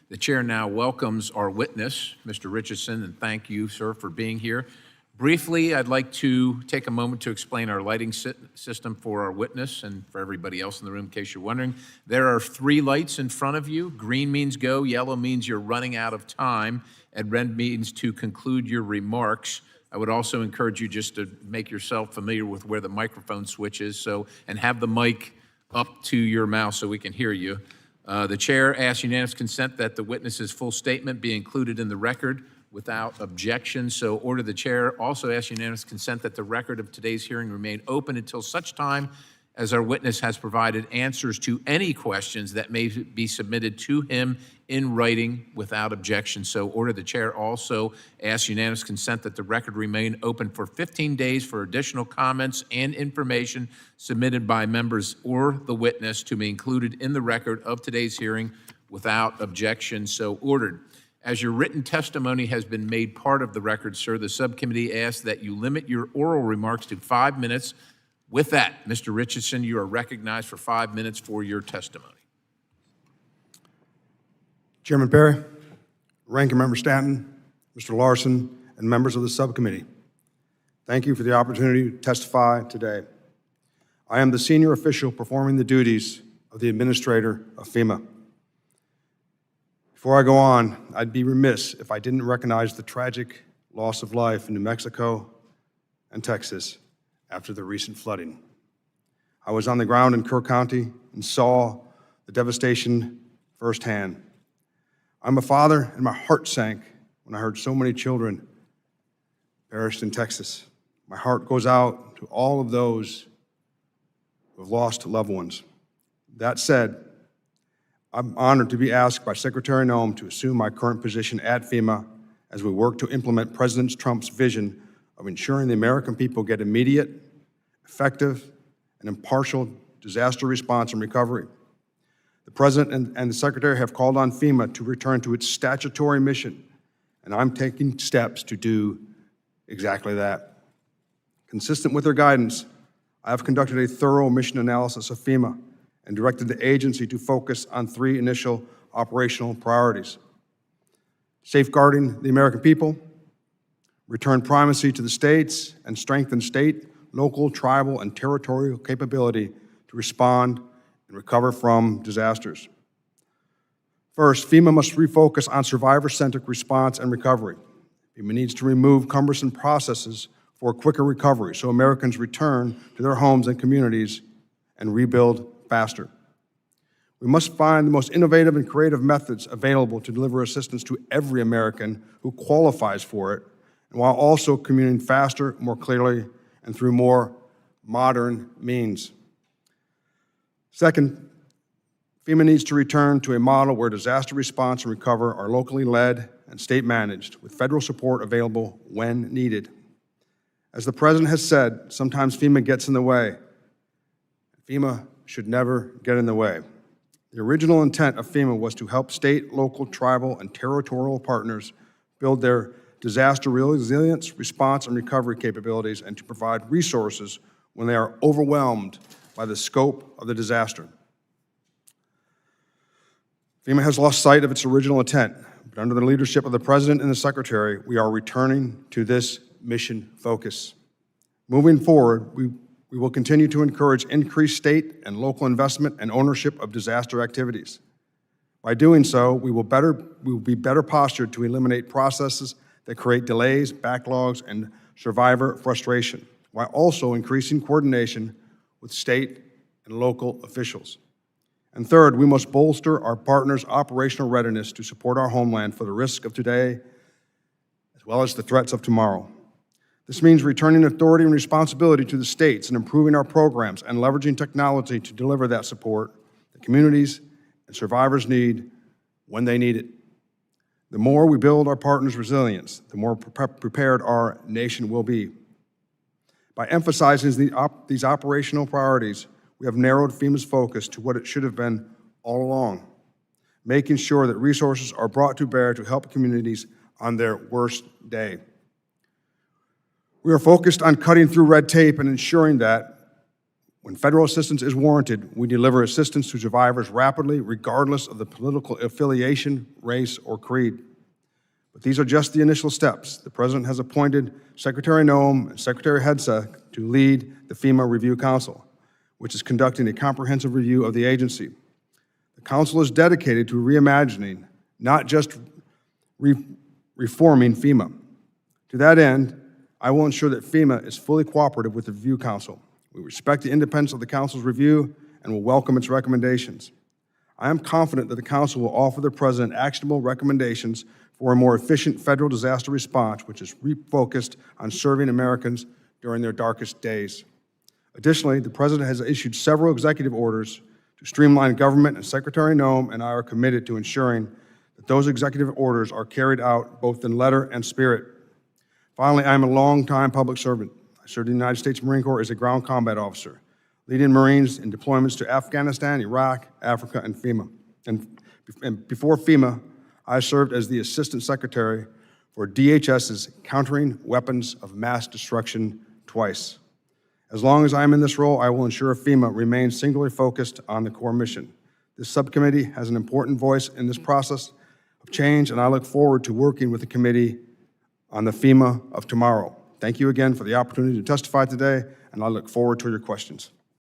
The chair now welcomes our witness, Mr. Richardson, and thank you, sir, for being here. Briefly, I'd like to take a moment to explain our lighting system for our witness and for everybody else in the room, in case you're wondering. There are 3 lights in front of you. Green means go, yellow means you're running out of time, and red means to conclude your remarks. I would also encourage you just to make yourself familiar with where the microphone switch is, and have the mic up to your mouth so we can hear you. The chair asks unanimous consent that the witness's full statement be included in the record without objection. So order the chair also asks unanimous consent that the record of today's hearing remain open until such time as our witness has provided answers to any questions that may be submitted to him in writing without objection. So order the chair also asks unanimous consent that the record remain open for 15 days for additional comments and information submitted by members or the witness to be included in the record of today's hearing without objection. So ordered. As your written testimony has been made part of the record, sir, the subcommittee asks that you limit your oral remarks to 5 minutes. With that, Mr. Richardson, you are recognized for 5 minutes for your testimony. Chairman Perry, Ranking Member Stanton, Mr. Larson, and members of the subcommittee, thank you for the opportunity to testify today. I am the senior official performing the duties of the administrator of FEMA. Before I go on, I'd be remiss if I didn't recognize the tragic loss of life in New Mexico and Texas after the recent flooding. I was on the ground in Kerr County and saw the devastation firsthand. I'm a father, and my heart sank when I heard so many children perished in Texas. My heart goes out to all of those who have lost loved ones. That said, I'm honored to be asked by Secretary Noem to assume my current position at FEMA as we work to implement President Trump's vision of ensuring the American people get immediate, effective, and impartial disaster response and recovery. The President and the Secretary have called on FEMA to return to its statutory mission, and I'm taking steps to do exactly that. Consistent with their guidance, I have conducted a thorough mission analysis of FEMA and directed the agency to focus on 3 initial operational priorities: safeguarding the American people, return primacy to the states, and strengthen state, local, tribal, and territorial capability to respond and recover from disasters. First, FEMA must refocus on survivor-centric response and recovery. FEMA needs to remove cumbersome processes for quicker recovery so Americans return to their homes and communities and rebuild faster. We must find the most innovative and creative methods available to deliver assistance to every American who qualifies for it, and while also communicating faster, more clearly, and through more modern means. Second, FEMA needs to return to a model where disaster response and recovery are locally led and state managed, with federal support available when needed. As the President has said, sometimes FEMA gets in the way. FEMA should never get in the way. The original intent of FEMA was to help state, local, tribal, and territorial partners build their disaster resilience, response, and recovery capabilities, and to provide resources when they are overwhelmed by the scope of the disaster. FEMA has lost sight of its original intent, but under the leadership of the President and the Secretary, we are returning to this mission focus. Moving forward, we will continue to encourage increased state and local investment and ownership of disaster activities. By doing so, we will be better postured to eliminate processes that create delays, backlogs, and survivor frustration, while also increasing coordination with state and local officials. And third, we must bolster our partners' operational readiness to support our homeland for the risk of today, as well as the threats of tomorrow. This means returning authority and responsibility to the states and improving our programs and leveraging technology to deliver that support that communities and survivors need when they need it. The more we build our partners' resilience, the more prepared our nation will be. By emphasizing these operational priorities, we have narrowed FEMA's focus to what it should have been all along, making sure that resources are brought to bear to help communities on their worst day. We are focused on cutting through red tape and ensuring that When federal assistance is warranted, we deliver assistance to survivors rapidly, regardless of the political affiliation, race, or creed. But these are just the initial steps. The President has appointed Secretary Noem and Secretary Hegseth to lead the FEMA Review Council, which is conducting a comprehensive review of the agency. The Council is dedicated to reimagining, not just reforming FEMA. To that end, I will ensure that FEMA is fully cooperative with the Review Council. We respect the independence of the Council's review and will welcome its recommendations. I am confident that the Council will offer the President actionable recommendations for a more efficient federal disaster response, which is refocused on serving Americans during their darkest days. Additionally, the President has issued several executive orders to streamline government, and Secretary Noem and I are committed to ensuring that those executive orders are carried out both in letter and spirit. Finally, I am a longtime public servant. I served in the United States Marine Corps as a ground combat officer, leading Marines in deployments to Afghanistan, Iraq, Africa, and FEMA. And before FEMA, I served as the Assistant Secretary for DHS's Countering Weapons of Mass Destruction twice. As long as I am in this role, I will ensure FEMA remains singularly focused on the core mission. This subcommittee has an important voice in this process of change, and I look forward to working with the committee on the FEMA of tomorrow. Thank you again for the opportunity to testify today, and I look forward to your questions.